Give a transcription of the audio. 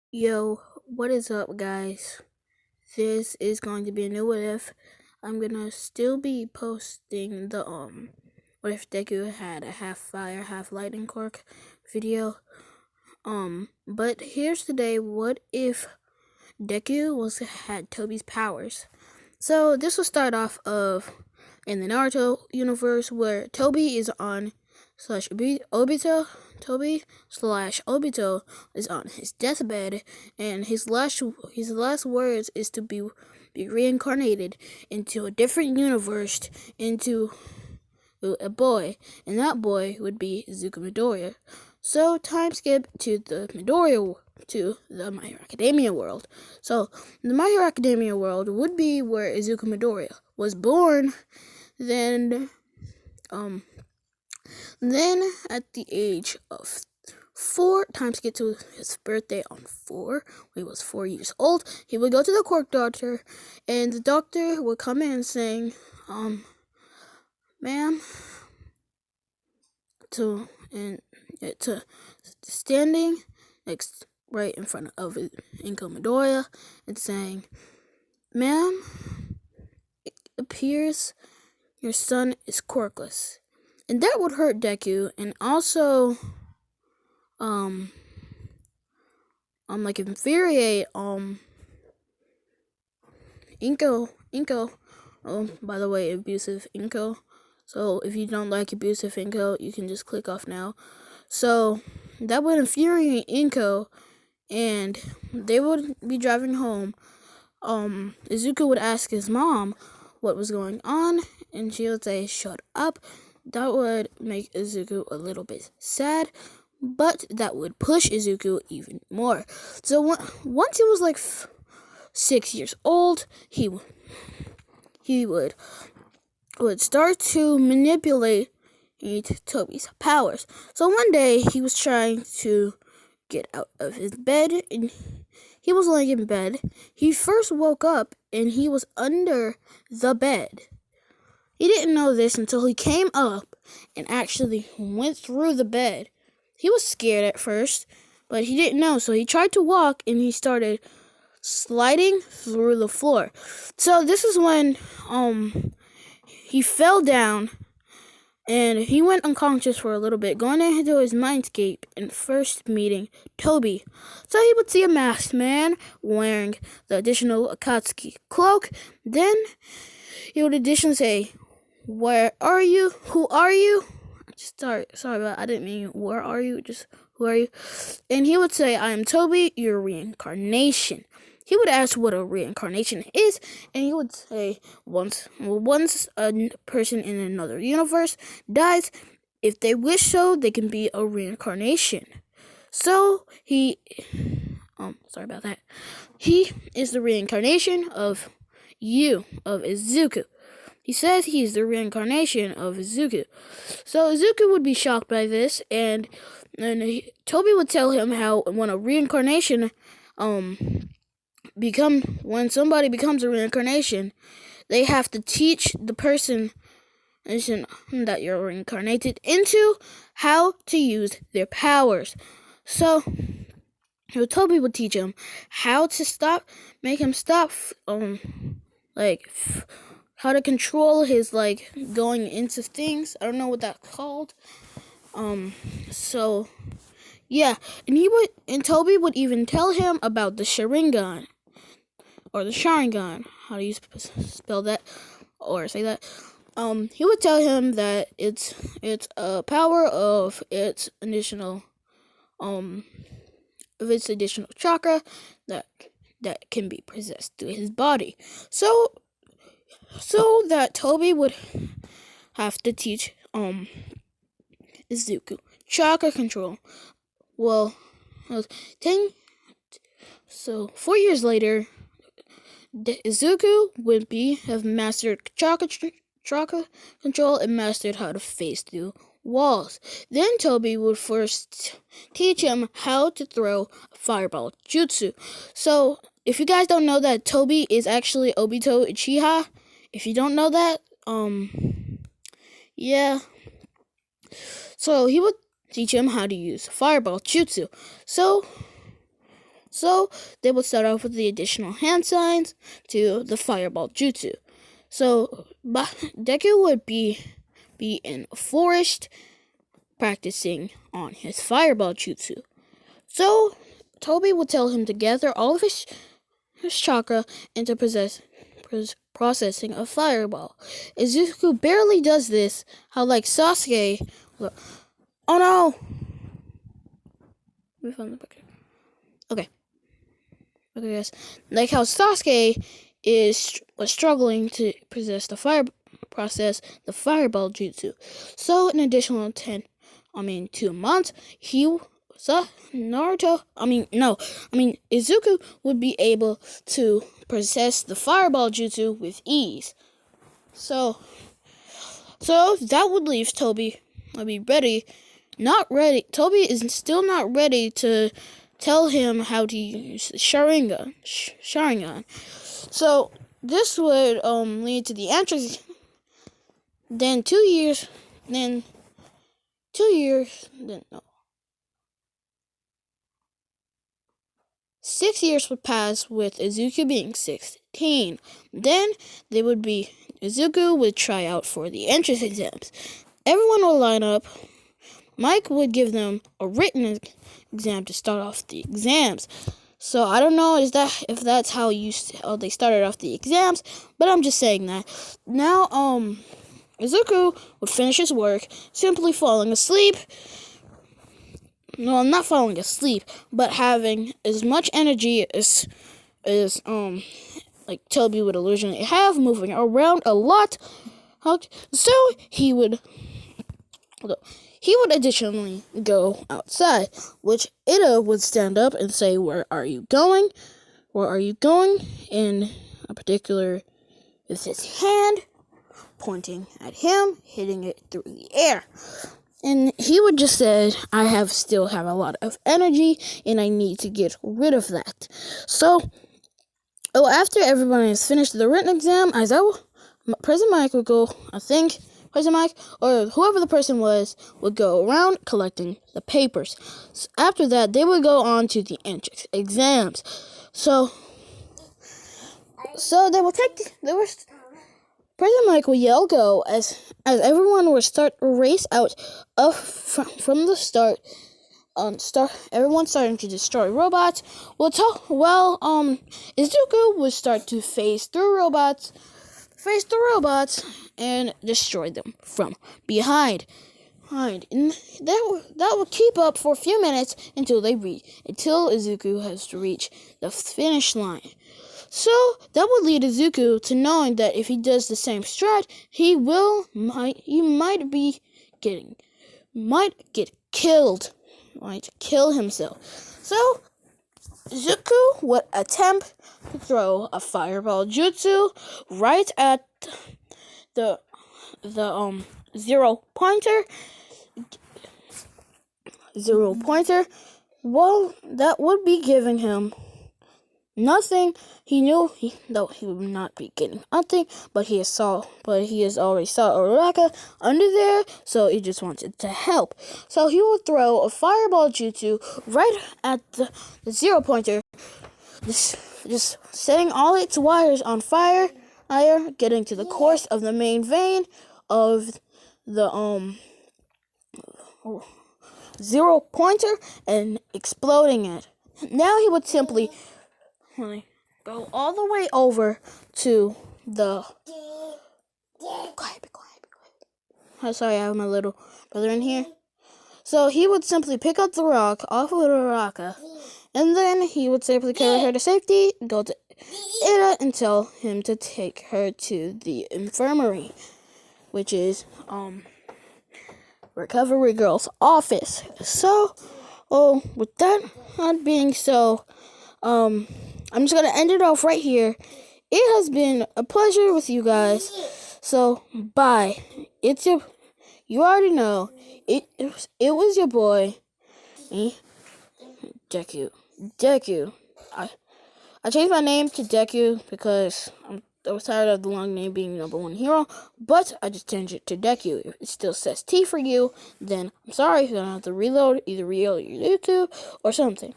Yo, what is up, guys? This is going to be a new What If. I'm gonna still be posting the What If Deku had a half fire, half lightning quirk video. But here's today. What if Deku had Tobi's powers? So this will start off in the Naruto universe where Tobi is on slash Obito. Tobi slash Obito is on his deathbed, and his last words is to be reincarnated into a different universe, into a boy, and that boy would be Izuku Midoriya. So time skip to the My Hero Academia world. So the My Hero Academia world would be where Izuku Midoriya was born. Then um then at the age of 4, time skip to his birthday on 4, when he was 4 years old, he would go to the quirk doctor, and the doctor would come in saying, ma'am, to standing next right in front of Inko Midoriya and saying, ma'am, it appears your son is quirkless. And that would hurt Deku, and also like infuriate Inko. Oh, by the way, abusive Inko. So if you don't like abusive Inko, you can just click off now. So that would infuriate Inko, and they would be driving home. Izuku would ask his mom what was going on, and she would say, "Shut up." That would make Izuku a little bit sad, but that would push Izuku even more. So once he was like 6 years old, he would start to manipulate Tobi's powers. So one day he was trying to get out of his bed, and he was laying in bed. He first woke up and he was under the bed. He didn't know this until he came up and actually went through the bed. He was scared at first, but he didn't know, so he tried to walk and he started sliding through the floor. So this is when he fell down and he went unconscious for a little bit, going into his mindscape and first meeting Tobi. So he would see a masked man wearing the additional Akatsuki cloak. Then he would additionally say, "Where are you? Who are you?" Sorry about, I didn't mean where are you, just who are you? And he would say, "I am Tobi, your reincarnation." He would ask what a reincarnation is, and he would say, once a person in another universe dies, if they wish so, they can be a reincarnation. So sorry about that. He is the reincarnation of Izuku. He says he's the reincarnation of Izuku. So Izuku would be shocked by this, and Tobi would tell him how when a reincarnation when somebody becomes a reincarnation, they have to teach the person that you're reincarnated into how to use their powers. So Tobi would teach him how to make him stop, how to control his going into things. I don't know what that's called. So yeah, and Tobi would even tell him about the Sharingan. Or the Sharingan. How do you spell that or say that? He would tell him that it's a power of its additional chakra that can be possessed through his body. So that Tobi would have to teach Izuku chakra control. Well, 4 years later, Izuku would have mastered chakra control and mastered how to phase through walls. Then Tobi would first teach him how to throw fireball jutsu. So if you guys don't know that, Tobi is actually Obito Uchiha. If you don't know that, yeah. So he would teach him how to use fireball jutsu. So So they would start off with the additional hand signs to the fireball jutsu. So Deku would be in a forest practicing on his fireball jutsu. So Tobi would tell him to gather all of his chakra into processing a fireball. Izuku barely does this. How like Sasuke. Oh no! We found the bucket. Okay, yes. Like how Sasuke was struggling to process the fireball jutsu. So an additional 2 months, Izuku would be able to possess the fireball jutsu with ease. So that would leave Tobi not ready. Tobi is still not ready to tell him how to use the Sharingan. So this would lead to the entrance. Then 2 years. Then 2 years. Then no. 6 years would pass with Izuku being 16. Then Izuku would try out for the entrance exams. Everyone would line up. Mike would give them a written exam to start off the exams. So I don't know if that's how they started off the exams, but I'm just saying that. Now Izuku would finish his work, simply falling asleep. No, not falling asleep, but having as much energy as like Tobi would originally have, moving around a lot. So he would additionally go outside, which Ida would stand up and say, "Where are you going? Where are you going?" In a particular, with his hand pointing at him, hitting it through the air. And he would just say, I still have a lot of energy, and I need to get rid of that. So, after everybody has finished the written exam, President Mike would go, President Mike, or whoever the person was, would go around collecting the papers. So after that, they would go on to the entrance exams. So they would President Mike will yell go as everyone will start a race out from the start. Everyone starting to destroy robots. Izuku would start to face the robots and destroy them from behind. And that will keep up for a few minutes until Izuku has to reach the finish line. So that would lead Izuku to knowing that if he does the same strat, he might get killed, might kill himself. So Izuku would attempt to throw a fireball jutsu right at the 0 pointer. Well, that would be giving him nothing. He knew he would not be getting nothing, but he has already saw Uraraka under there, so he just wanted to help. So he would throw a fireball jutsu right at the 0 pointer, just setting all its wires on fire, getting to the course of the main vein of the 0 pointer and exploding it. Now he would simply go all the way over to the... Quiet. I'm sorry, I have my little brother in here. So he would simply pick up the rock off of Uraraka, and then he would simply carry her to safety, go to Ida, and tell him to take her to the infirmary, which is Recovery Girl's office. So, with that being so, I'm just gonna end it off right here. It has been a pleasure with you guys. So, bye. You already know. It was your boy, me, Deku. I changed my name to Deku because I was tired of the long name being number 1 hero, but I just changed it to Deku. If it still says T for you, then I'm sorry, you're gonna have to either reload your YouTube or something.